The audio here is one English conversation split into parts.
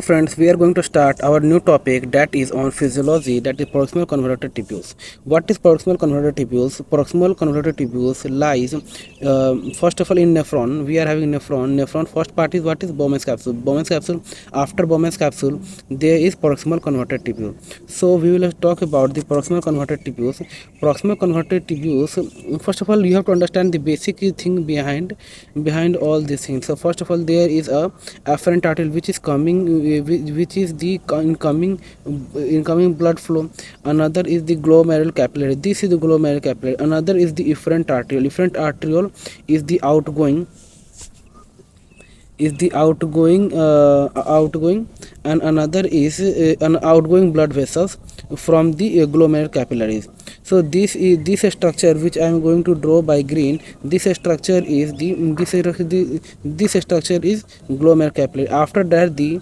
friends, we are going to start our new topic that is on physiology, that is proximal convoluted tubules. What is proximal convoluted tubules? Proximal convoluted tubules lies first of all in nephron. We are having nephron. Nephron first part is what is Bowman's capsule. Bowman's capsule. After Bowman's capsule, there is proximal convoluted tubule. So we will talk about the proximal convoluted tubules. Proximal convoluted tubules. First of all, you have to understand the basic thing behind all these things. So first of all, there is a afferent artery which is coming, which is the incoming blood flow. Another is the glomerular capillary. This is the glomerular capillary. Another is the efferent arteriole. Efferent arteriole is the outgoing, outgoing, and another is an outgoing blood vessels from the glomerular capillaries. So this structure which I am going to draw by green. This structure is this structure is glomerular capillary. After that, the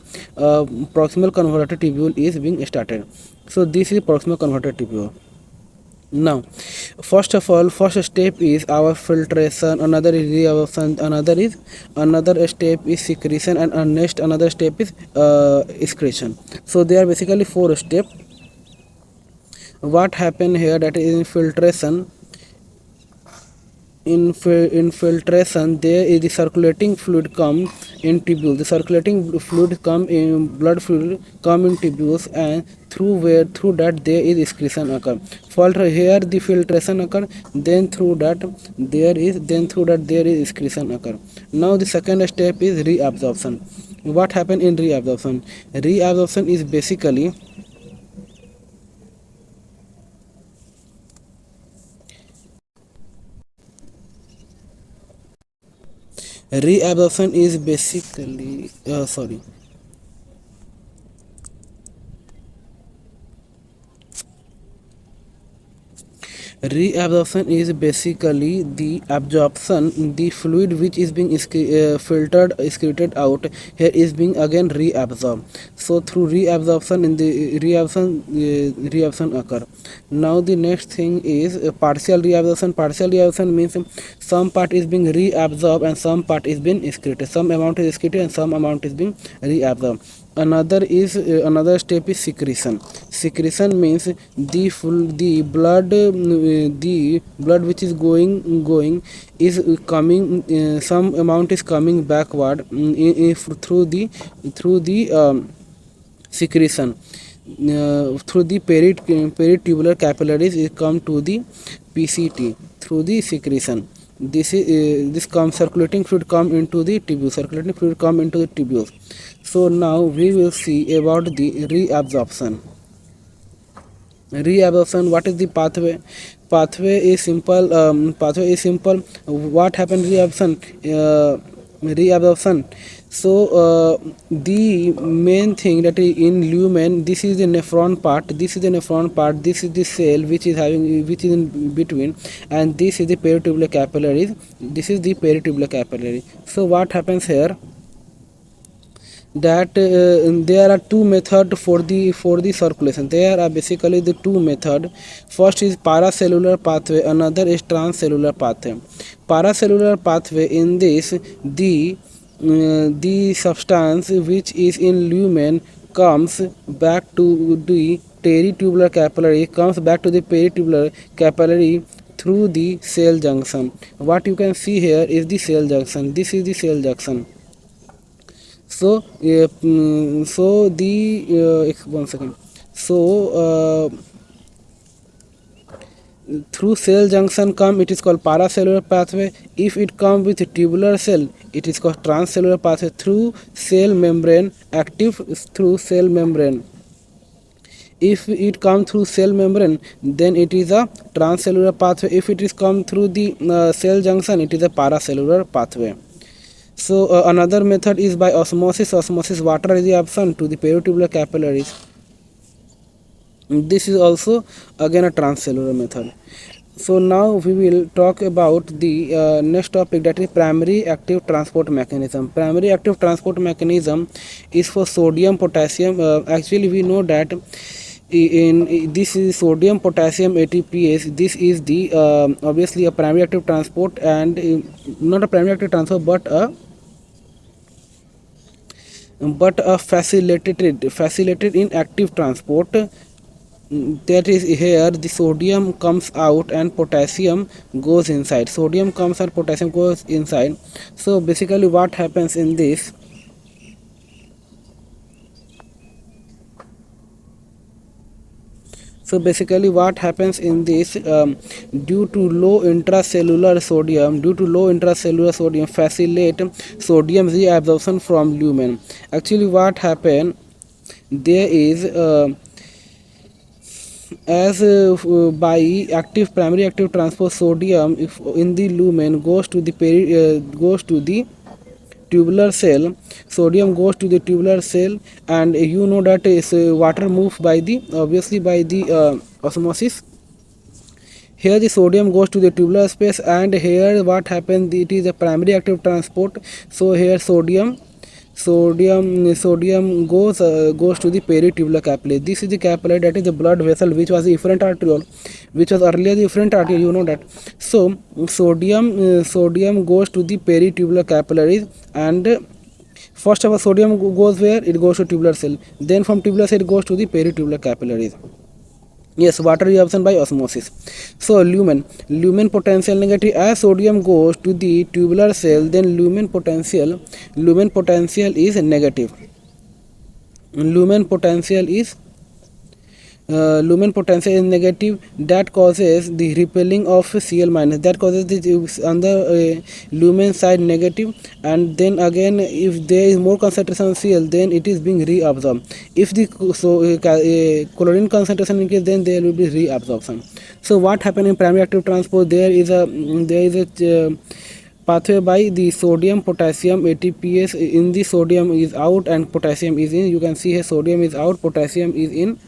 proximal convoluted tubule is being started. So this is proximal convoluted tubule. Now, first of all, first step is our filtration, another is reabsorption, another step is secretion, and next another step is excretion. So there are basically four steps. What happened here, that is infiltration. Infiltration, there is the circulating fluid come in tubule. The circulating fluid come in, blood fluid come in tubules, and through that there is excretion occur. Filter here the filtration occur, then through that there is excretion occur. Now the second step is reabsorption. What happened in reabsorption? Reabsorption is basically sorry. Reabsorption is basically the absorption, the fluid which is being filtered, excreted out, here is being again reabsorbed. So through reabsorption, in the reabsorption occur. Now the next thing is partial reabsorption. Partial reabsorption means some part is being reabsorbed and some part is being excreted. Some amount is excreted and some amount is being reabsorbed. Another step is secretion. Secretion means the blood which is going is coming, some amount is coming backward, through the secretion, through the peritubular capillaries. It come to the PCT through the secretion. This circulating fluid come into the tubules. Circulating fluid come into the tubules. So now we will see about the reabsorption. Reabsorption, what is the pathway? Pathway is simple. What happened reabsorption? So the main thing that is in lumen, this is the nephron part, this is the cell which is in between, and this is the peritubular capillaries. So what happens here, that there are two methods for the circulation. There are basically the two methods. First is paracellular pathway, another is transcellular pathway. Paracellular pathway, in this the substance which is in lumen comes back to the peritubular capillary, through the cell junction. What you can see here is the cell junction. This is the cell junction. So one second. So through cell junction come, it is called paracellular pathway. If it come with tubular cell, it is called transcellular pathway. Through cell membrane, active through cell membrane. If it come through cell membrane, then it is a transcellular pathway. If it is come through the cell junction, it is a paracellular pathway. So another method is by osmosis. Water is the option to the peritubular capillaries. This is also again a transcellular method. So now we will talk about the next topic, that is primary active transport mechanism. Primary active transport mechanism is for sodium potassium. Actually we know that in this is sodium potassium ATPase. This is the obviously a primary active transport, and not a primary active transport but but a facilitated in active transport. That is, here the sodium comes out and potassium goes inside. Sodium comes and potassium goes inside. So basically what happens in this, due to low intracellular sodium facilitate sodium reabsorption from lumen. Actually what happened, there is as by primary active transport, sodium if in the lumen goes to the goes to the tubular cell. Sodium goes to the tubular cell, and you know that is water moves by the obviously by the osmosis. Here the sodium goes to the tubular space, and here what happens, it is a primary active transport. So here sodium goes to the peritubular capillary. This is the capillary, that is the blood vessel, which was the efferent arteriole, which was earlier the efferent arteriole, you know that. So sodium goes to the peritubular capillaries, and first of all sodium goes where? It goes to tubular cell. Then from tubular cell it goes to the peritubular capillaries. Yes, water reabsorption by osmosis. So lumen potential negative. As sodium goes to the tubular cell, then lumen potential is negative. Lumen potential is negative. That causes the repelling of Cl minus, that causes the on the lumen side negative, and then again if there is more concentration of Cl, then it is being reabsorbed. If the chlorine concentration increase, then there will be reabsorption. So what happened in primary active transport, there is a pathway by the sodium potassium ATPase. In the sodium is out and potassium is in. You can see here sodium is out, potassium is in.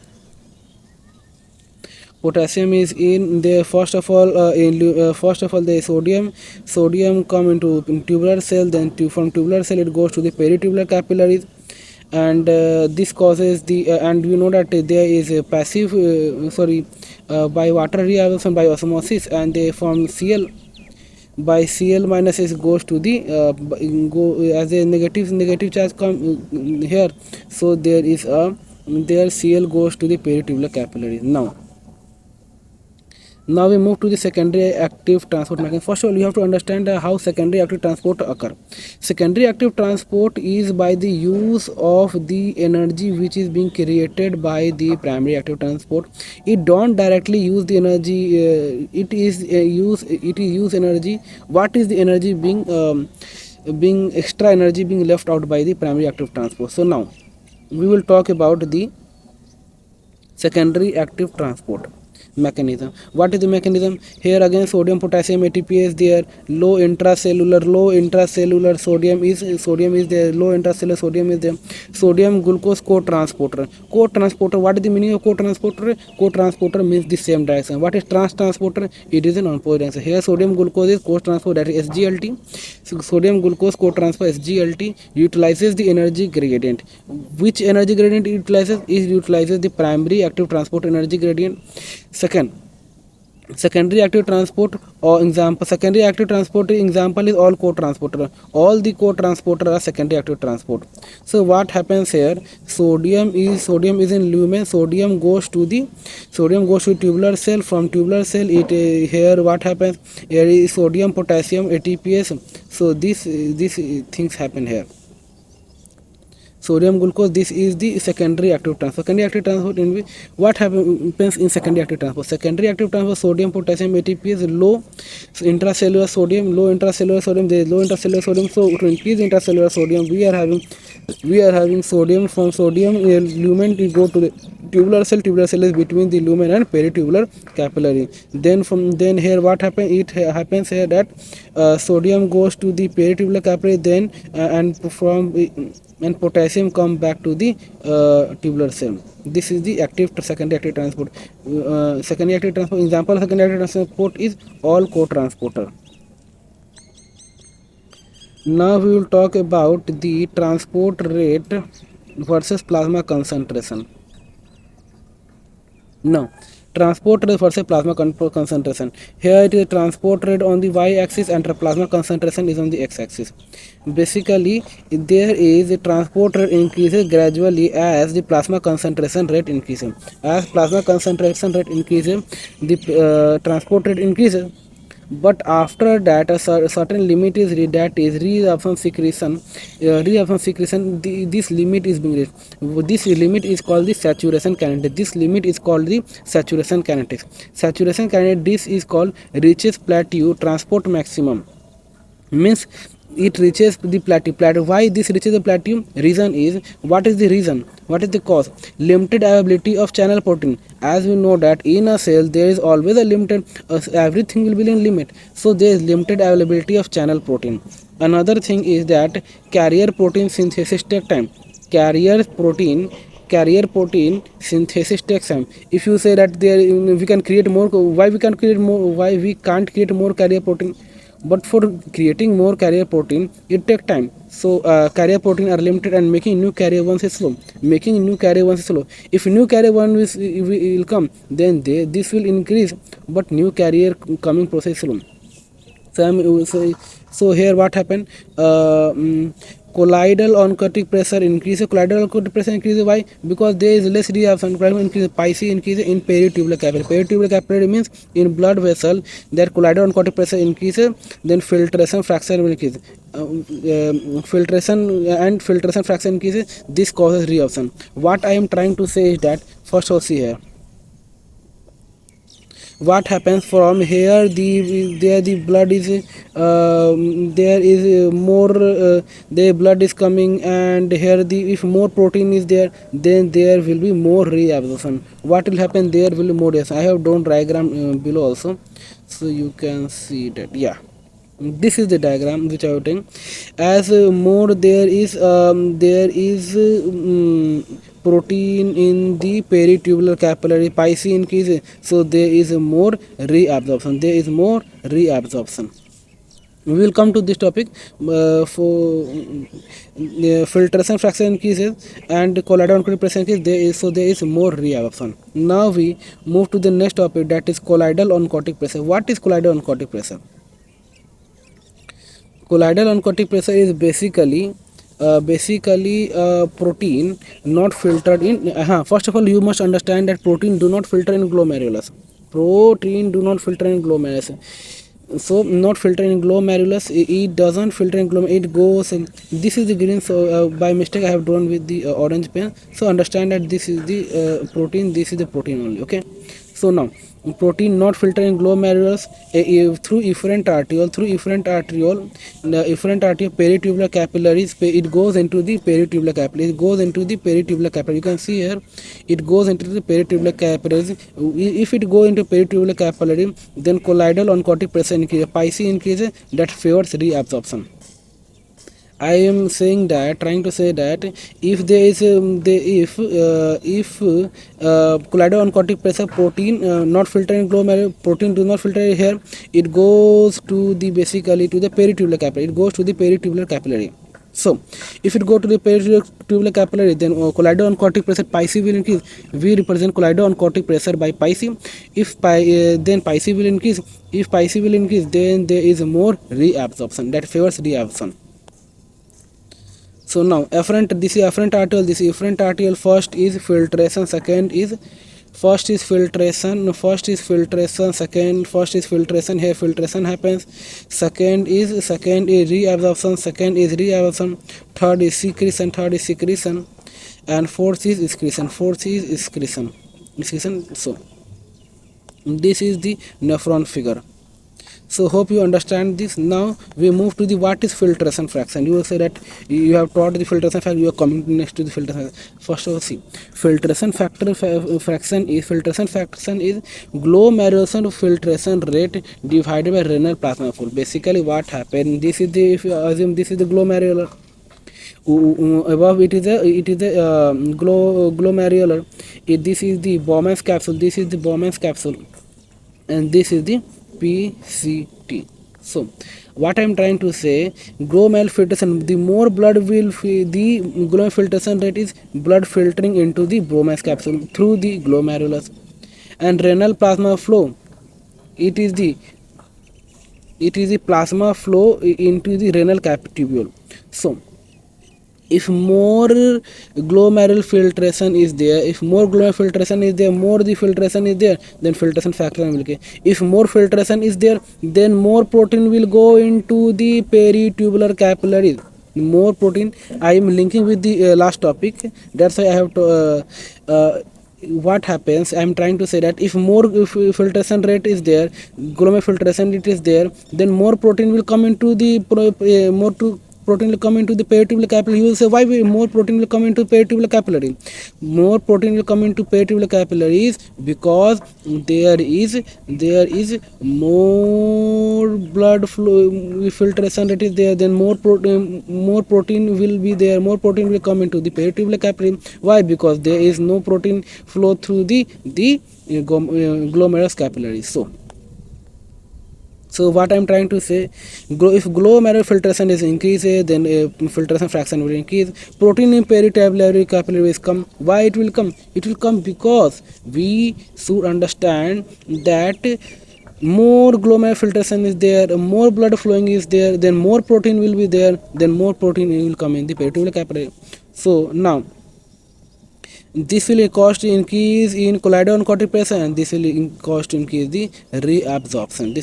Potassium is in there. First of all the sodium come into tubular cell, then from tubular cell it goes to the peritubular capillaries, and this causes the and you know that there is a passive by water reabsorption by osmosis, and they from Cl by Cl minus S goes to the go as a negative charge come here. So there Cl goes to the peritubular capillaries. Now we move to the secondary active transport mechanism. First of all, you have to understand how secondary active transport occur. Secondary active transport is by the use of the energy which is being created by the primary active transport. It don't directly use the energy. It is use energy. What is the energy being extra energy being left out by the primary active transport? So now we will talk about the secondary active transport mechanism. What is the mechanism? Here again sodium potassium ATPase there. Low intracellular sodium is there. Low intracellular sodium is there. Sodium glucose co-transporter. What is the meaning of co-transporter? Means the same direction. What is transporter? It is an opposite direction. Here sodium glucose is co-transport, that is SGLT. So sodium glucose co-transfer SGLT utilizes the energy gradient. Which energy gradient it utilizes? It utilizes the primary active transport energy gradient. Secondary active transport example is all co-transporter. All the co-transporter are secondary active transport. So what happens here? Sodium is in lumen. Sodium goes to tubular cell. From tubular cell, it here what happens? Here is sodium potassium ATPase. So these things happen here. Sodium glucose, this is the secondary active transport. In which what happens in secondary active transport? Sodium potassium ATPase, low intracellular sodium. There is low intracellular sodium. So to increase intracellular sodium, we are having sodium. From sodium lumen to go to the tubular cell. Tubular cell is between the lumen and peritubular capillary. Then here what happens? It happens here that sodium goes to the peritubular capillary, then and potassium come back to the tubular cell. This is the secondary active transport. Example of secondary active transport is all co-transporter. Now we will talk about the transport rate versus plasma concentration. Now Transport rate versus plasma concentration. Here it is transport rate on the y-axis and the plasma concentration is on the x-axis. Basically, there is a transport rate increases gradually as the plasma concentration rate increases. As plasma concentration rate increases, the transport rate increases. But after that, a certain limit is reached, that is reabsorption secretion. Reabsorption secretion, this limit is being reached. This limit is called the saturation kinetics. This limit is called the saturation kinetics. Saturation kinetics, this is called reaches plateau transport maximum, means it reaches the plateau. Why this reaches the plateau? Reason is, what is the reason, what is the cause? Limited availability of channel protein. As we know that in a cell there is always a limited, everything will be in limit, so there is limited availability of channel protein. Another thing is that carrier protein synthesis take time. Carrier protein synthesis takes time. If you say that there we can create more, why we can create more, why we can't create more carrier protein? But for creating more carrier protein it take time. So carrier protein are limited and making new carrier ones is slow. If new carrier one will come, then this will increase, but new carrier coming process is slow. So here what happened, colloidal oncotic pressure increases. Colloidal oncotic pressure increases, why? Because there is less reabsorption. Colloidal increases, pi c increases in peritubular capillary. Peritubular capillary means in blood vessel that colloidal oncotic pressure increases, then filtration fraction will increase. Filtration fraction increases, this causes reabsorption. What I am trying to say is that, first of all, see here what happens from here, the blood is there is more the blood is coming, and here if more protein is there, then there will be more reabsorption. What will happen? There will be more reabsorption. I have drawn diagram below also, so you can see that. Yeah, this is the diagram which I have taken. As more there is protein in the peritubular capillary, pi c increases, so there is more reabsorption. We will come to this topic. For filtration fraction increases and colloidal oncotic pressure increases, there is more reabsorption. Now we move to the next topic, that is colloidal oncotic pressure. What is colloidal oncotic pressure? Colloidal oncotic pressure is basically protein not filtered in. First of all, you must understand that protein do not filter in glomerulus. So not filter in glomerulus, it doesn't filter in glomerulus, it goes this is the green, so by mistake I have drawn with the orange pen. So understand that this is the protein, this is the protein only. Okay, so now protein not filter in glomerulus through efferent arteriole, the efferent arteriole peritubular capillaries, it goes into the peritubular capillary, you can see here it goes into the peritubular capillaries. If it go into peritubular capillary, then colloidal oncotic pressure increases, pi c increases, that favors reabsorption. I am trying to say that if there is colloidal oncotic pressure, protein not filtering glomerulus, protein do not filter here, it goes to the basically to the peritubular capillary. So if it go to the peritubular capillary, then colloidal oncotic pressure pi c will increase. We represent colloidal oncotic pressure by pi c. If then pi c will increase. If pi c will increase, then there is more reabsorption, that favors reabsorption. So now this is afferent arteriole. First is filtration, second is filtration, here filtration happens. Second is reabsorption, third is secretion, and fourth is excretion. So this is the nephron figure. So hope you understand this. Now we move to the what is filtration fraction. You will say that you have taught the filtration fraction, you are coming next to the filtration. First of all, see, filtration fraction is glomerular filtration rate divided by renal plasma flow. Basically what happened, this is the, if you assume this is the glomerular, above it is the glomerular, this is the Bowman's capsule, and this is the PCT. So what I am trying to say, glomerular filtration, the more blood will the glomerular filtration rate is blood filtering into the Bowman's capsule through the glomerulus, and renal plasma flow. It is the plasma flow into the renal tubule. So if more glomerular filtration is there, more the filtration is there, then filtration factor will get. If more filtration is there, then more protein will go into the peritubular capillaries. More protein. I am linking with the last topic. That's why I have to. What happens? I am trying to say that if more filtration rate is there, glomerular filtration it is there, then more protein will come into the protein will come into the peritubular capillary. You will say, why more protein will come into peritubular capillary? More protein will come into peritubular capillaries because there is more blood flow filtration that is there. Then more protein will be there. More protein will come into the peritubular capillary. Why? Because there is no protein flow through the glomerulus capillaries. So what I am trying to say, if glomerular filtration is increased, then filtration fraction will increase. Protein in peritubular capillaries come. Why it will come? It will come because we should understand that more glomerular filtration is there, more blood flowing is there, then more protein will be there, then more protein will come in the peritubular capillary. So now this will cause increase in colloidal concentration, and this will cause to increase the reabsorption.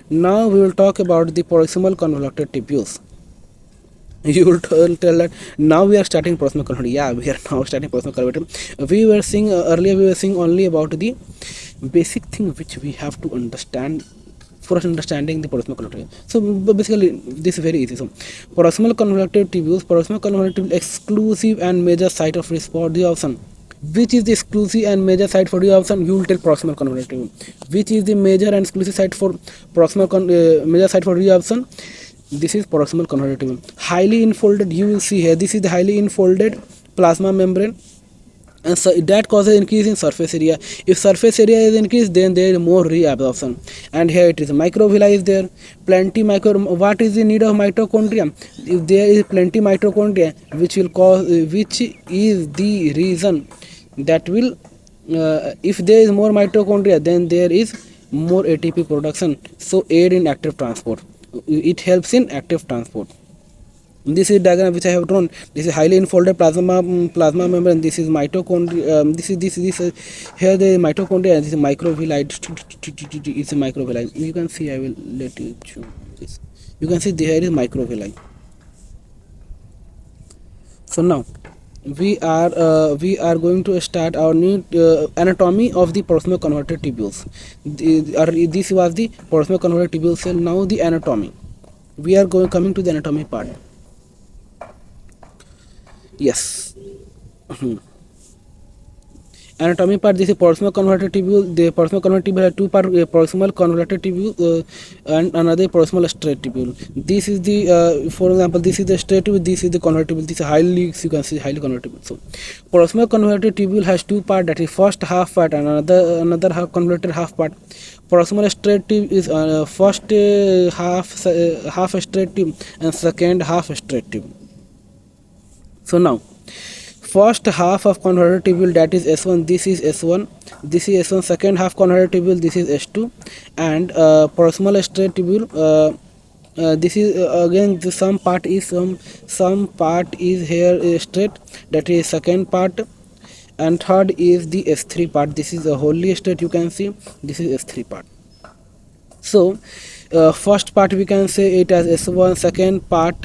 Now we will talk about the proximal convoluted tubules. You will tell that now we are starting proximal convoluted. Yeah, we are now starting proximal convoluted. We were seeing earlier, we were seeing only about the basic thing which we have to understand for understanding the proximal convoluted. So basically this is very easy. So proximal convoluted tubules, exclusive and major site of reabsorption. Which is the exclusive and major site for reabsorption? You will tell proximal convoluted tubule. Which is the major and exclusive site for major site for reabsorption? This is proximal convoluted tubule. Highly infolded, you will see here, this is the highly infolded plasma membrane, and so that causes increase in surface area. If surface area is increased, then there is more reabsorption. And here it is microvilli is there, plenty what is the need of mitochondria? If there is plenty mitochondria, which is the reason that will if there is more mitochondria, then there is more ATP production, so aid in active transport. It helps in active transport. This is diagram which I have drawn. This is highly infolded plasma membrane. This is mitochondria. This here the mitochondria. This is microvilli. It's a microvilli. You can see. I will let you show this. You can see here is microvilli. So now we are going to start our new anatomy of the proximal convoluted tubules. This was the proximal convoluted tubule cell. Now the anatomy. We are coming to the anatomy part. Yes. Anatomy part. This is proximal convoluted tubule. The proximal convoluted tubule has two parts: proximal convoluted tubule and another proximal straight tubule. This is the for example, this is the straight tubule. This is the convoluted tubule. This is highly, you can see, highly convoluted tubule. So proximal convoluted tubule has two parts. That is first half part and another half convoluted half part. Proximal straight tube is first half straight tube and second half straight tube. So now first half of convoluted tubule, that is S1, this is S1, this is S1. Second half convoluted tubule, this is S2. And proximal straight tubule, this is again some part is here straight, that is second part, and third is the S3 part. This is a wholly straight, you can see, this is S3 part. So first part we can say it as S1. Second part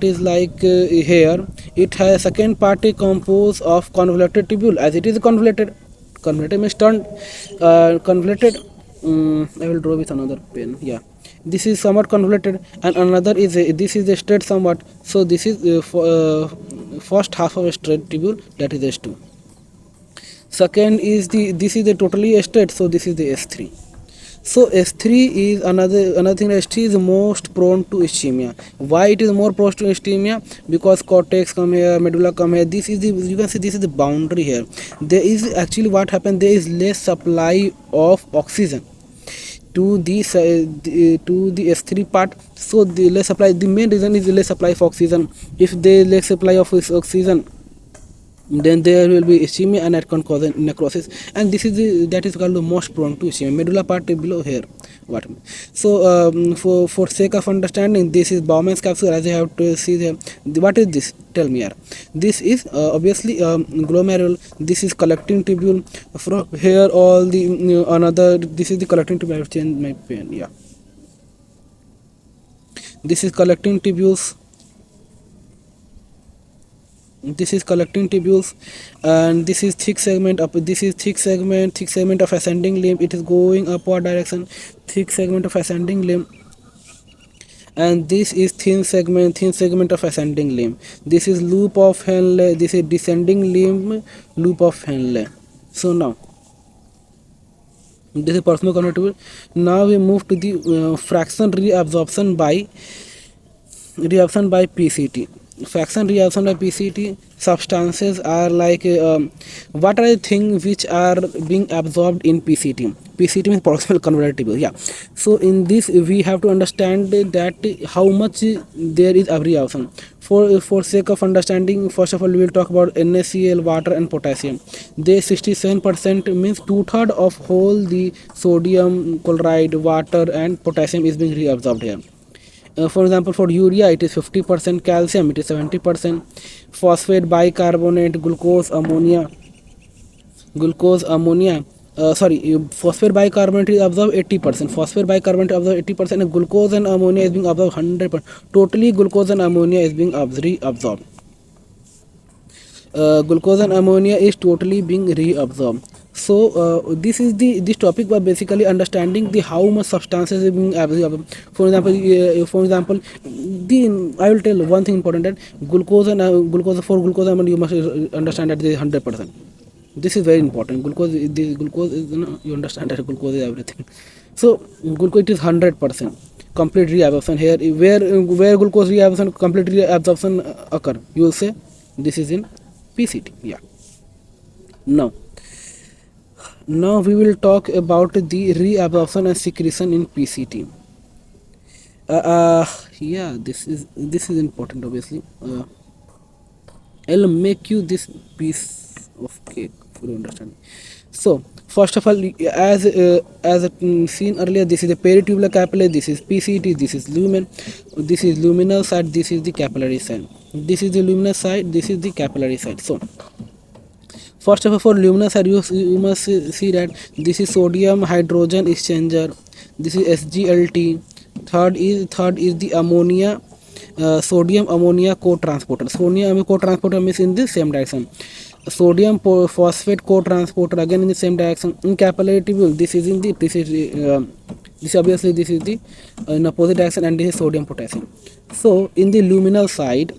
is like here it has second part is composed of convoluted tubule, as it is convoluted means turned convoluted. I will draw with another pen. Yeah, this is somewhat convoluted and another is this is the straight somewhat. So this is first half of a straight tubule, that is S2. Second is this is the totally straight, so this is the S3. So S3 is another thing. S3 is most prone to ischemia. Why it is more prone to ischemia? Because cortex come here, medulla come here. This is the, you can see, this is the boundary here. There is actually what happened, there is less supply of oxygen to the S3 part. So the less supply, the main reason is the less supply of oxygen. If there is less supply of oxygen, then there will be ischemia and that can cause a necrosis, and this is that is called the most prone to ischemia. Medulla part below here. What? So for sake of understanding, this is Bowman's capsule. As you have to see there, what is this? Tell me here. This is obviously glomerule. This is collecting tubule. From here all the another. This is the collecting tubule. I have changed my pen. Yeah. This is collecting tubules. This is collecting tubules, and this is thick segment up. This is thick segment of ascending limb. It is going upward direction. Thick segment of ascending limb, and this is thin segment of ascending limb. This is loop of Henle. This is descending limb, loop of Henle. So now this is proximal convertible. Now we move to the fraction reabsorption by PCT. Fraction reabsorption by PCT substances are like what are the things which are being absorbed in PCT. PCT means proximal convertible. Yeah. So in this we have to understand that how much there is reabsorption. For sake of understanding, first of all we will talk about NaCl, water and potassium. They 67% means 2/3 of whole the sodium chloride, water and potassium is being reabsorbed here. For example, for urea it is 50%, calcium it is 70%, phosphate bicarbonate, glucose ammonia, phosphate bicarbonate is absorbed 80%, phosphate bicarbonate absorbed 80%, and glucose and ammonia is being absorbed 100%. Totally glucose and ammonia is being reabsorbed. Glucose and ammonia is totally being reabsorbed. So this topic was basically understanding the how much substances is being absorbed. For example, I will tell one thing important, that glucose and glucose ammonia you must understand that they is 100%. This is very important. Glucose is you understand that glucose is everything. So glucose it is 100% complete reabsorption here. Where glucose reabsorption, complete reabsorption occur, you will say this is in PCT. Yeah. Now we will talk about the reabsorption and secretion in PCT. Yeah, this is important. Obviously, I'll make you this piece of cake for understanding. So first of all, as seen earlier, this is the peritubular capillary. This is PCT. This is lumen. This is luminal side. This is the capillary side. This is the luminous side. This is the capillary side. So first of all, for luminous side, you must see that this is sodium hydrogen exchanger. This is SGLT. Third is the ammonia, sodium ammonia co-transporter. Sodium co-transporter means in the same direction. Sodium phosphate co-transporter again in the same direction. In capillary tubule, this is obviously this is the in opposite direction, and this is sodium potassium. So in the luminal side,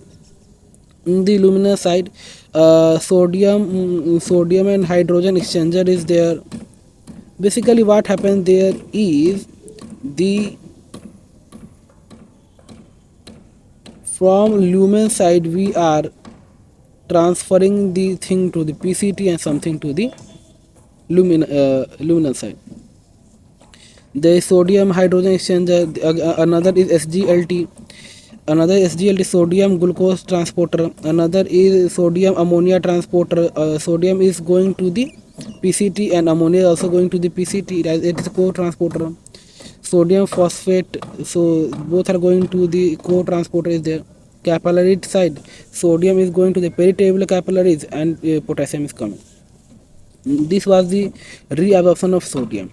sodium and hydrogen exchanger is there. Basically what happens there is from lumen side we are transferring the thing to the PCT and something to the luminal side. There is sodium hydrogen exchanger, another is SGLT. Another SGLT, sodium glucose transporter. Another is sodium ammonia transporter. Sodium is going to the PCT and ammonia is also going to the PCT. It is a co-transporter. Sodium phosphate, so both are going to the co-transporter is there. Capillary side, sodium is going to the peritubular capillaries and potassium is coming. This was the reabsorption of sodium.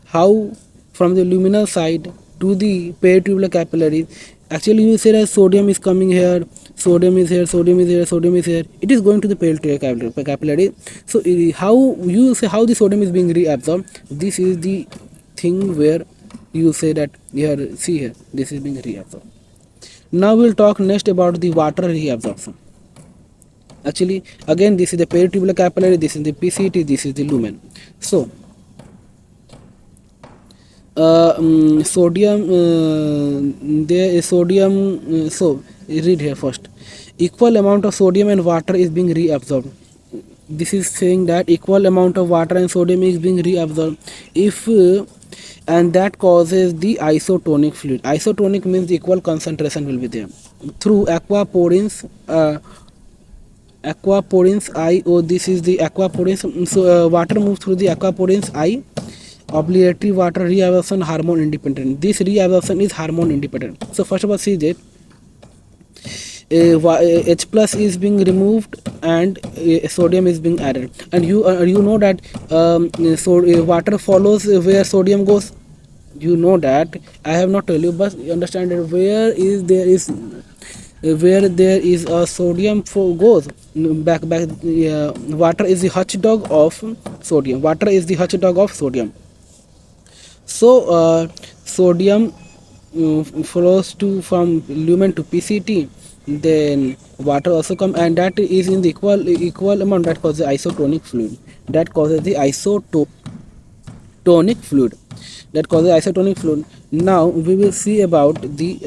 How from the luminal side to the peritubular capillaries. Actually you say that sodium is coming here, sodium is here, sodium is here, sodium is here. It is going to the peritubular capillary. So how you say how the sodium is being reabsorbed? This is the thing where you say that here, see here, this is being reabsorbed. Now we'll talk next about the water reabsorption. Actually again this is the peritubular capillary, this is the PCT, this is the lumen. So sodium, there is sodium, so read here first. Equal amount of sodium and water is being reabsorbed. This is saying that equal amount of water and sodium is being reabsorbed if and that causes the isotonic fluid. Isotonic means equal concentration will be there through aquaporins aquaporins eye. Oh, this is the aquaporins. So water moves through the aquaporins eye. Obligatory water reabsorption hormone independent. This reabsorption is hormone independent. So first of all, see that H plus is being removed and sodium is being added, and you know that water follows where sodium goes. You know that I have not told you, but you understand that where there is a sodium goes back. Water is the hutch dog of sodium. Water is the hutch dog of sodium. So sodium flows to from lumen to PCT, then water also come, and that is in the equal amount. That causes the isotonic fluid. That causes the isotonic fluid. That causes isotonic fluid. Now we will see about the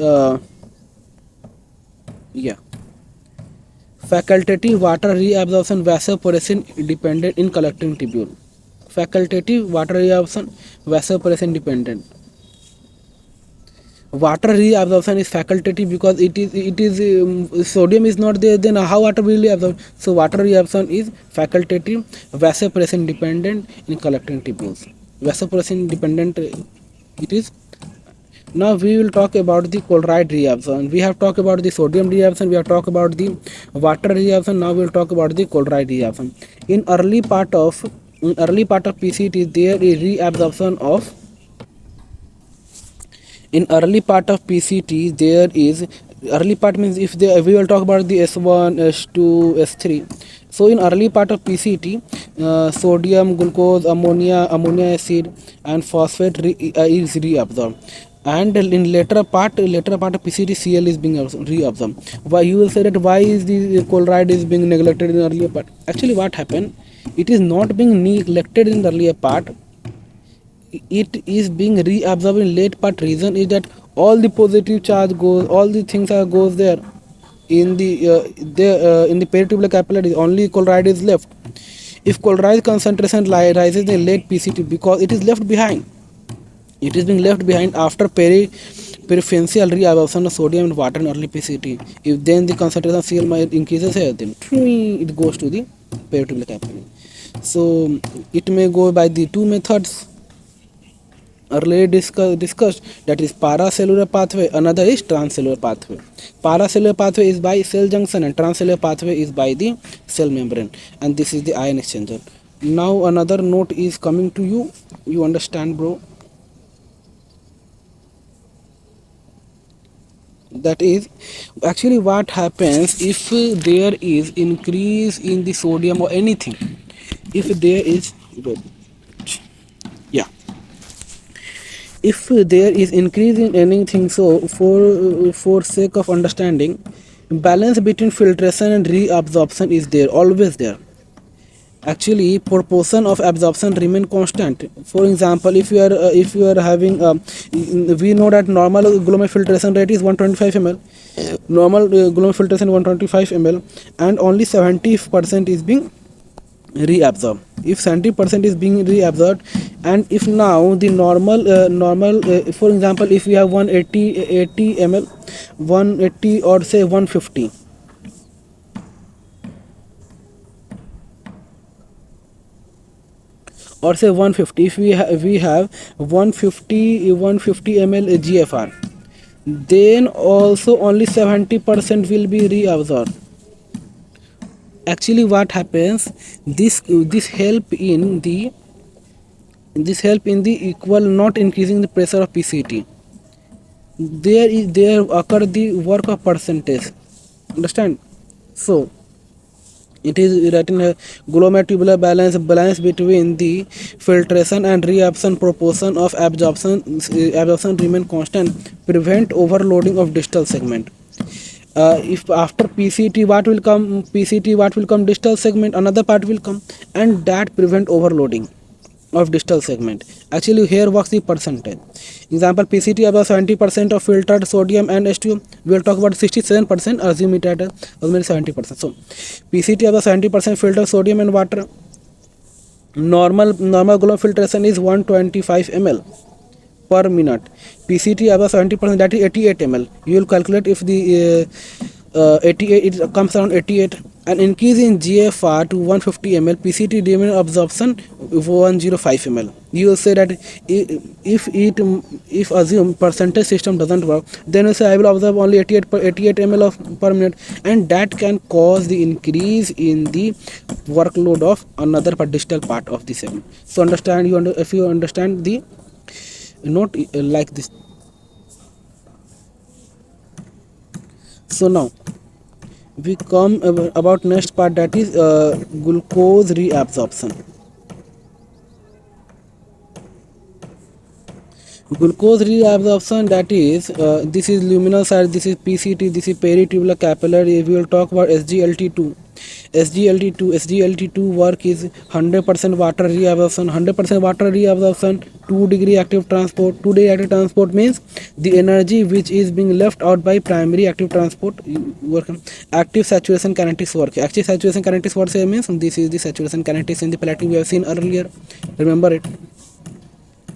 facultative water reabsorption vasopressin dependent in collecting tubule. Facultative water reabsorption vasopressin dependent. Water reabsorption is facultative because sodium is not there, then how water will reabsorb? So water reabsorption is facultative, vasopressin dependent in collecting tubules. Vasopressin dependent it is. Now we will talk about the chloride reabsorption. We have talked about the sodium reabsorption, we have talked about the water reabsorption. Now we will talk about the chloride reabsorption. In early part of PCT, there is reabsorption of in early part of PCT. There is early part means if we will talk about the S1, S2, S3. So in early part of PCT, sodium, glucose, ammonia acid and phosphate is reabsorbed, and in later part of PCT, Cl is being reabsorbed. Why you will say that why is the chloride is being neglected in the earlier part? Actually what happened, it is not being neglected in the earlier part, it is being reabsorbed in late part. Reason is that all the positive charge goes, all the things are goes there in the in the peritubular capillary. Only chloride is left. If chloride concentration rises in late PCT, because it is left behind, it is being left behind after peripheral reabsorption of sodium and water in early PCT. If then the concentration of Cl increases here, then it goes to the peritubular capillary. So it may go by the two methods earlier discussed, that is paracellular pathway, another is transcellular pathway. Paracellular pathway is by cell junction and transcellular pathway is by the cell membrane, and this is the ion exchanger. Now another note is coming to you, you understand bro, that is actually what happens if there is increase in the sodium or anything. If there is if there is increase in anything, so for sake of understanding, balance between filtration and reabsorption is there, always there. Actually proportion of absorption remain constant. For example, if you are having we know that normal glomerular filtration rate is 125 ml, normal glomerular filtration 125 ml, and only 70% is being reabsorbed. If 70% is being reabsorbed, and if now the normal for example, if we have 180 ml, 180 or say 150, or say 150, if we have 150 ml GFR, then also only 70% will be reabsorbed. Actually what happens, this help in the equal not increasing the pressure of PCT. There occur the work of percentage, understand? So it is written glomerular balance between the filtration and reabsorption, proportion of absorption remain constant, prevent overloading of distal segment. If after PCT what will come, distal segment, another part will come, and that prevent overloading of distal segment. Actually here works the percentage. Example, PCT about 70% of filtered sodium and H2O, we will talk about 67%, assume it at 70%. So PCT about 70% filtered sodium and water, normal glomerular filtration is 125 ml per minute. PCT above 70%, that is 88 ml. You will calculate if the 88, it comes around 88, An increase in GFR to 150 ml, PCT demand absorption 105 ml. You will say that if assume percentage system doesn't work, then you say I will absorb only 88 ml of per minute, and that can cause the increase in the workload of another distal part of the segment. So understand, if you understand the note like this. So now we come about next part, that is glucose reabsorption. Glucose reabsorption, that is this is luminal side, this is PCT, this is peritubular capillary. We will talk about SGLT2. SGLT2 work is 100% water reabsorption. 100% water reabsorption, 2-degree active transport. 2-degree active transport means the energy which is being left out by primary active transport work. Active saturation kinetics work. Active saturation kinetics work means this is the saturation kinetics in the platinum we have seen earlier. Remember it.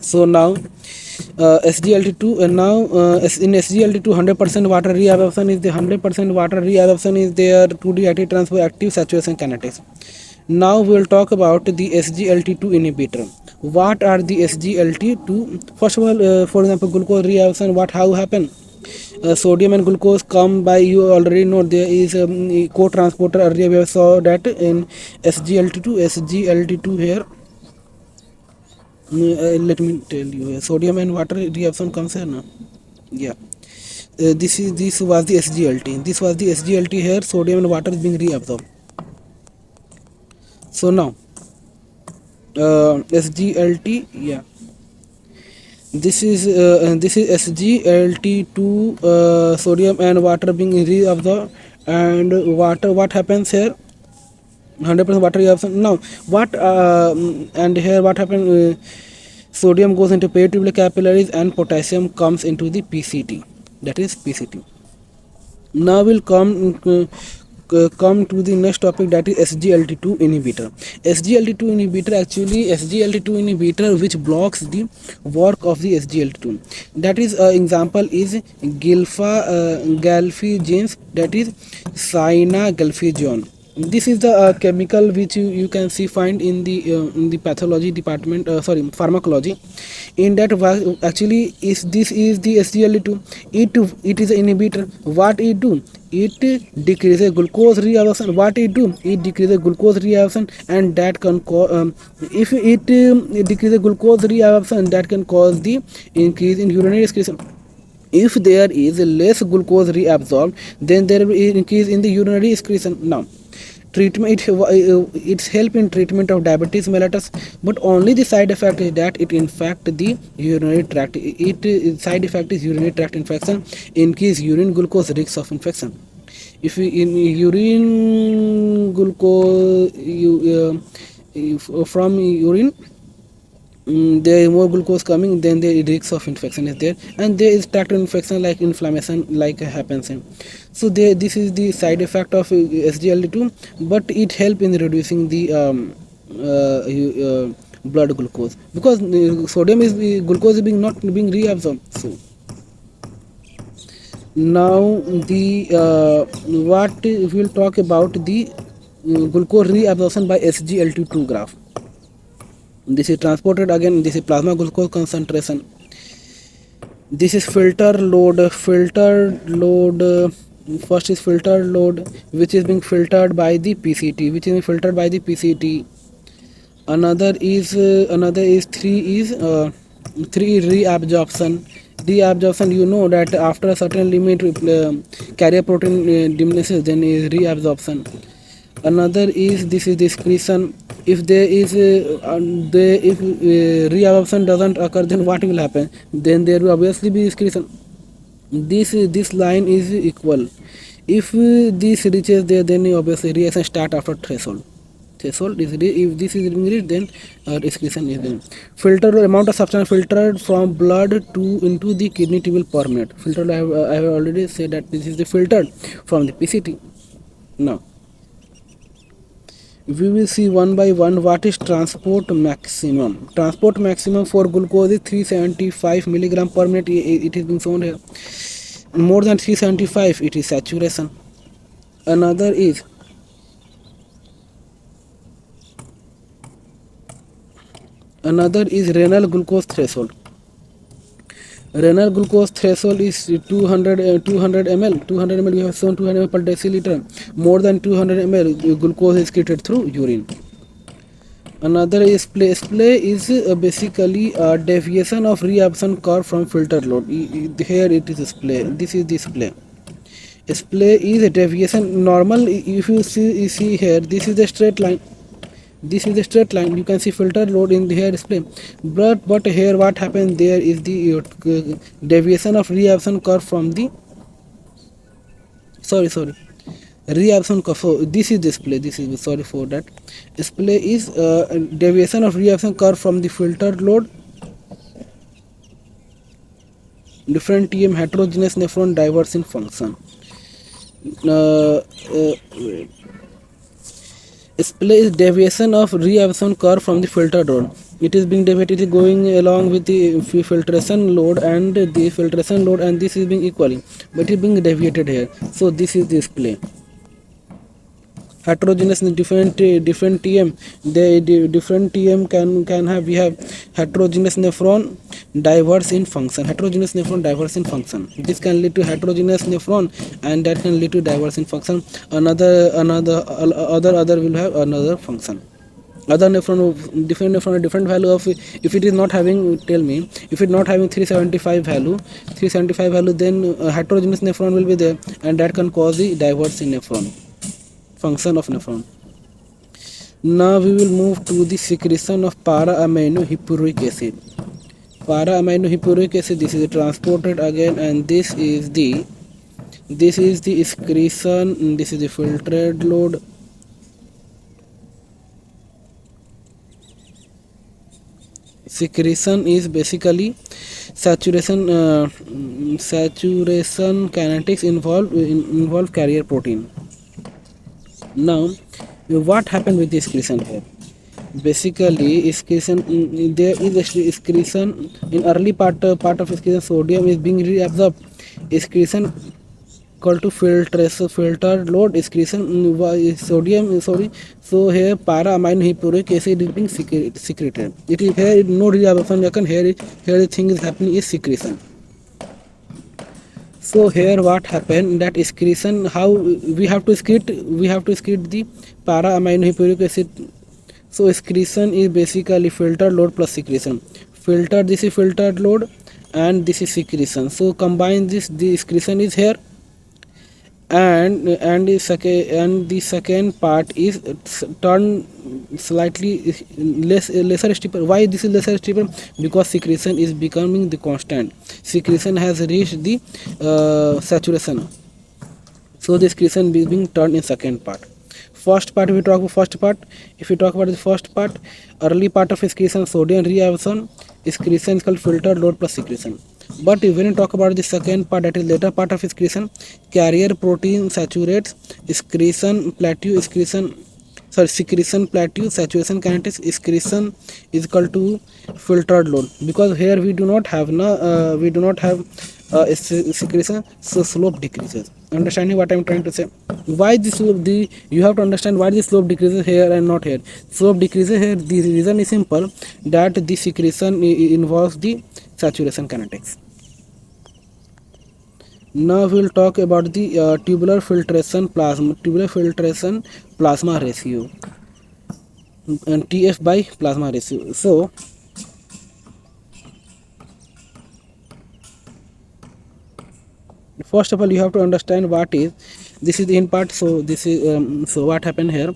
So now SGLT2, and now in SGLT2 100% water reabsorption is the 100% water reabsorption is there, 2D active transport, active saturation kinetics. Now we will talk about the SGLT2 inhibitor. What are the SGLT2? First of all, for example, glucose reabsorption, how happen? Sodium and glucose come by, you already know there is a co-transporter. Earlier we saw that in SGLT2 here. Let me tell you, sodium and water reabsorption comes here now. Yeah, this was the SGLT. This was the SGLT here. Sodium and water is being reabsorbed. So now SGLT, yeah, this is SGLT2, sodium and water being reabsorbed, and water, what happens here? 100% water reabsorption. Now what and here what happened? Sodium goes into peritubular capillaries and potassium comes into the PCT, that is PCT. Now we'll come to the next topic, that is SGLT2 inhibitor. SGLT2 inhibitor, actually SGLT2 inhibitor which blocks the work of the SGLT2. That is example is galfigins, that is cynagalfigion. This is the chemical which you can see find in the pathology department, pharmacology. In that actually this is the SGLT2. It is an inhibitor. What it do? It decreases glucose reabsorption. What it do? It decreases glucose reabsorption, and that can cause if it decreases glucose reabsorption, that can cause the increase in urinary excretion. If there is less glucose reabsorbed, then there will be increase in the urinary excretion. Now treatment, it's help in treatment of diabetes mellitus, but only the side effect is that it infect the urinary tract. Side effect is urinary tract infection, increase urine glucose risk of infection. If in urine glucose from urine, there is more glucose coming, then the risk of infection is there, and there is tract infection like inflammation like happens in. So this is the side effect of SGLT2, but it help in reducing the blood glucose, because sodium is glucose is not being reabsorbed. So now the what we will talk about the glucose reabsorption by SGLT2 graph. This is transported again. This is plasma glucose concentration. This is filter load. First is filter load, which is being filtered by the PCT, Another is 3 is reabsorption. You know that after a certain limit carrier protein diminishes, then is reabsorption. Another is this is excretion. If there is if reabsorption doesn't occur, then what will happen? Then there will obviously be excretion. This line is equal. If this reaches there, then obviously reaction start after threshold. Threshold is if this is being reached, then excretion is there. Filter amount of substance filtered from blood into the kidney tubule per minute. Filtered, I have already said that this is the filtered from the PCT. Now we will see one by one what is transport maximum. Transport maximum for glucose is 375 milligram per minute. It is being shown here. More than 375, it is saturation. Another is Another is renal glucose threshold. Renal glucose threshold is 200 ml. 200 ml, we have shown 200 ml per deciliter. More than 200 ml glucose is excreted through urine. Another is splay. Splay is basically a deviation of reabsorption curve from filter load. Here it is splay. This is the splay. Splay is a deviation. Normal, if you see here, this is a straight line. This is a straight line. You can see filter load in the hair display, but here what happens, there is the deviation of reabsorption curve from the sorry reabsorption curve. So this is display. This is, sorry for that. Display is deviation of reabsorption curve from the filter load. Different TM heterogeneous nephron diverse in function. Wait. Splay is deviation of reabsorption curve from the filter load. It is being deviated going along with the filtration load, and the filtration load, and this is being equally, but it is being deviated here. So this is the splay. Heterogeneous different TM, the different TM can have, we have heterogeneous nephron diverse in function. Heterogeneous nephron diverse in function, this can lead to heterogeneous nephron, and that can lead to diverse in function. Other will have another function. Other nephron, different value of, if it is not having, tell me, if it not having 375 value, then heterogeneous nephron will be there, and that can cause the diverse in nephron, function of nephron. Now we will move to the secretion of para-aminohippuric acid. Para-aminohippuric acid, this is transported again, and this is the excretion, this is the filtered load. Secretion is basically saturation kinetics involve carrier protein. Now what happened with the excretion here? Basically excretion, there is excretion in early part of excretion. Sodium is being reabsorbed. Excretion equal to filter load. Excretion sodium, sorry. So here para-aminohippuric acid is being secreted. It is here no reabsorption. Here the thing is happening is secretion. So here what happened, that excretion, how we have to excrete the para-aminohippuric acid. So excretion is basically filter load plus secretion. This is filtered load, and this is secretion. So combine this, the excretion is here, and the second part is turned slightly lesser steeper. Why this is lesser steeper? Because secretion is becoming the constant. Secretion has reached the saturation, so the excretion is being turned in second part. First part, if we talk about the first part, early part of excretion, sodium reabsorption. Excretion is called filter load plus secretion. But when you talk about the second part, that is later part of excretion, carrier protein saturates, secretion plateau, saturation kinetics. Excretion is equal to filtered load, because here we do not have secretion, so slope decreases. Understanding what I'm trying to say? Why this slope, you have to understand why the slope decreases here and not here. Slope decreases here, the reason is simple, that the secretion involves the saturation kinetics. Now we will talk about the tubular filtration plasma ratio, and TF by plasma ratio. So first of all, you have to understand what is, this is the in part. So this is so what happened here,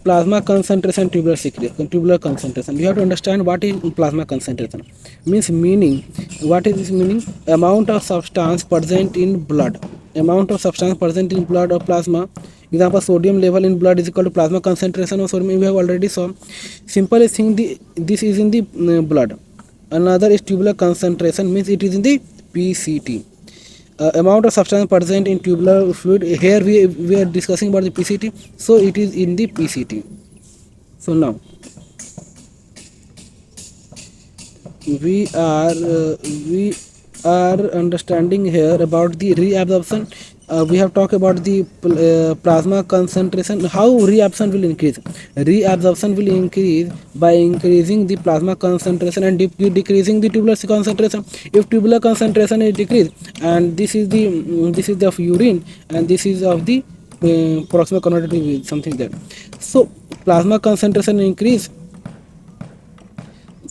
plasma concentration, tubular concentration. You have to understand what is plasma concentration. Meaning, what is this meaning? Amount of substance present in blood. Amount of substance present in blood or plasma. Example, sodium level in blood is equal to plasma concentration of sodium. We have already saw. Simplest thing, this is in the blood. Another is tubular concentration, means it is in the PCT. Amount of substance present in tubular fluid. Here we are discussing about the PCT, so it is in the PCT. So now we are understanding here about the reabsorption we have talked about the plasma concentration, how reabsorption will increase. Reabsorption will increase by increasing the plasma concentration and decreasing the tubular concentration. If tubular concentration is decreased, and this is of urine and this is of the proximal converter something there. So plasma concentration increase.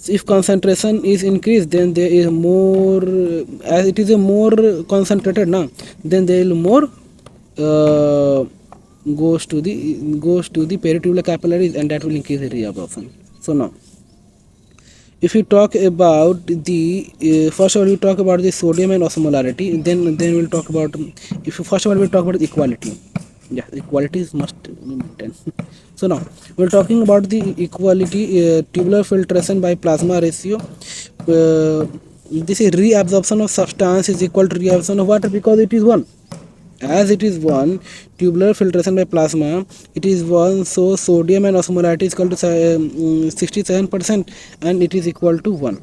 If concentration is increased, then there is more, as it is a more concentrated now, then there will more uh, goes to the peritubular capillaries, and that will increase the reabsorption. So now if you talk about the first of all, we talk about the sodium and osmolarity, then we'll talk about, if you first of all we'll talk about equality. Yeah, equality is must be maintained. So now we're talking about the equality, tubular filtration by plasma ratio. This is reabsorption of substance is equal to reabsorption of water, because it is one. As it is one, tubular filtration by plasma, it is one, so sodium and osmolarity is equal to 67%, and it is equal to 1.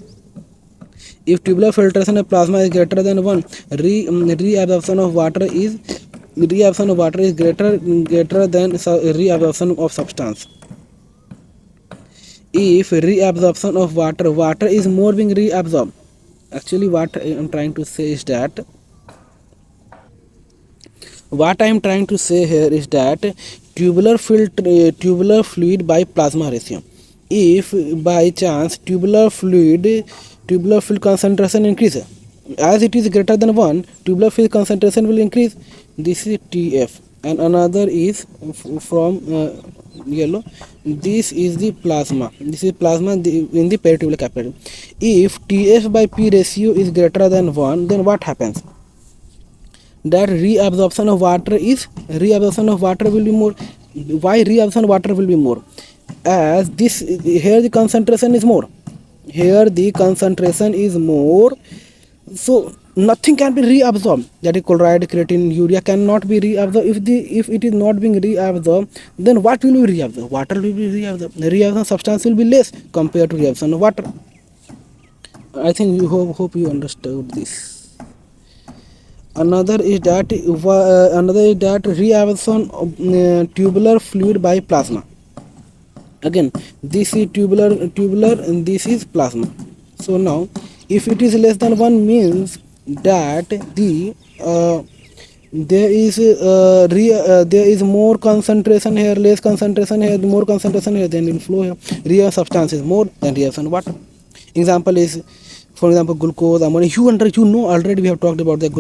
If tubular filtration of plasma is greater than 1, reabsorption of water is greater than reabsorption of substance. If reabsorption of water is more being reabsorbed, actually what I am trying to say is that, tubular fluid by plasma ratio. If by chance tubular fluid concentration increases, as it is greater than 1, tubular fluid concentration will increase. This is TF, and another is from yellow. This is the plasma. This is plasma in the peritubular capillary. If TF by P ratio is greater than 1, then what happens? That reabsorption of water will be more. Why reabsorption of water will be more? As this here the concentration is more. So nothing can be reabsorbed. That is chloride, creatine, urea cannot be reabsorbed. If it is not being reabsorbed, then what will be reabsorbed? Water will be reabsorbed. The reabsorption substance will be less compared to reabsorption of water. I think you hope you understood this. Another is that reabsorption of tubular fluid by plasma. Again, this is tubular, and this is plasma. So now, if it is less than 1, means that there is more concentration here, less concentration here, more concentration here, then will flow here. Real substance is more than reaction water. Example is, for example, glucose, ammonia. You know already we have talked about the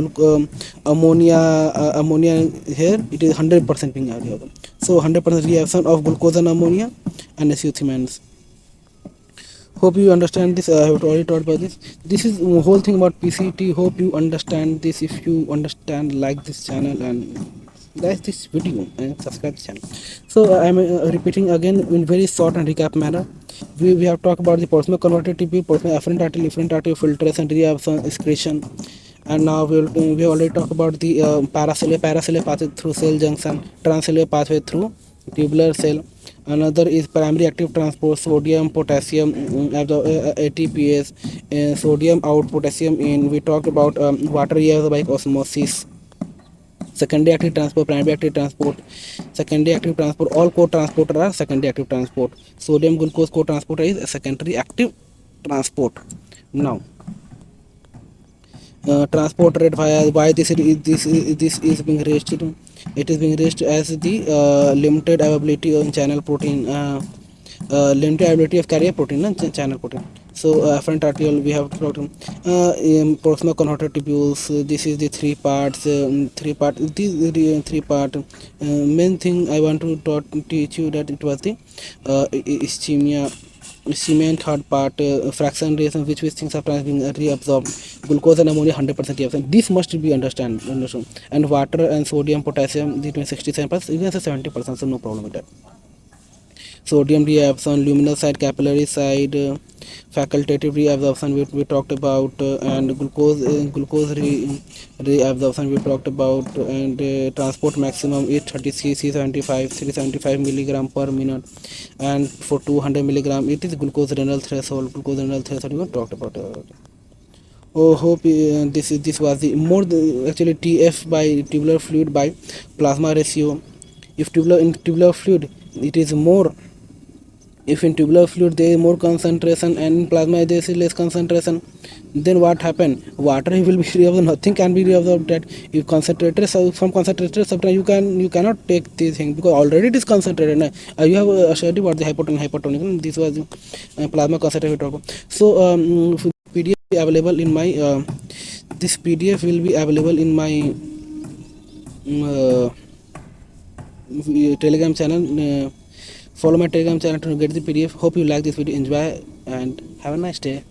ammonia here. It is 100% being reacted. So 100% reaction of glucose and ammonia and SU3-. Hope you understand this. I have already talked about this. This is the whole thing about PCT. Hope you understand this. If you understand, like this channel and like this video and subscribe this channel. So I am repeating again in very short and recap manner. We have talked about the proximal converter TP, proximal afferent artery filtration, reabsorption, excretion, and now we have already talked about the paracellular pathway through cell junction, transcellular pathway through tubular cell. Another is primary active transport, sodium, potassium, ATPase, sodium out, potassium in. We talked about water reabsorption by osmosis. Secondary active transport, primary active transport, secondary active transport. All co-transporter are secondary active transport. Sodium glucose co-transporter is a secondary active transport. Now, transport rate why this is being raised. It is being raised as the limited availability on channel protein, limited availability of carrier protein and channel protein. So afferent arteriole we have talked proximal converter tubules. This is the three parts. Main thing I want to teach you that it was the ischemia. Cement third part, fraction reaction which things are being reabsorbed, glucose and ammonia 100% reabsorption. This must be understood. And water and sodium, potassium between 67%, even 70%, so no problem with that. Sodium reabsorption, luminal side, capillary side, facultative reabsorption we talked about, and glucose reabsorption we talked about, and transport maximum is 30 cc 375 milligram per minute, and for 200 milligram it is glucose renal threshold we talked about. Oh, hope this was the more actually TF by tubular fluid by plasma ratio. If tubular fluid it is more, if in tubular fluid there is more concentration and in plasma there is less concentration, then what happen? Water will be reabsorbed. Nothing can be reabsorbed. That if concentrated, so from concentrated substance you cannot take this thing because already it is concentrated. You have study about the hypertonic. This was plasma concentrated. So PDF available in my this PDF will be available in my uh, Telegram channel. Follow my Telegram channel to get the PDF. Hope you like this video. Enjoy and have a nice day.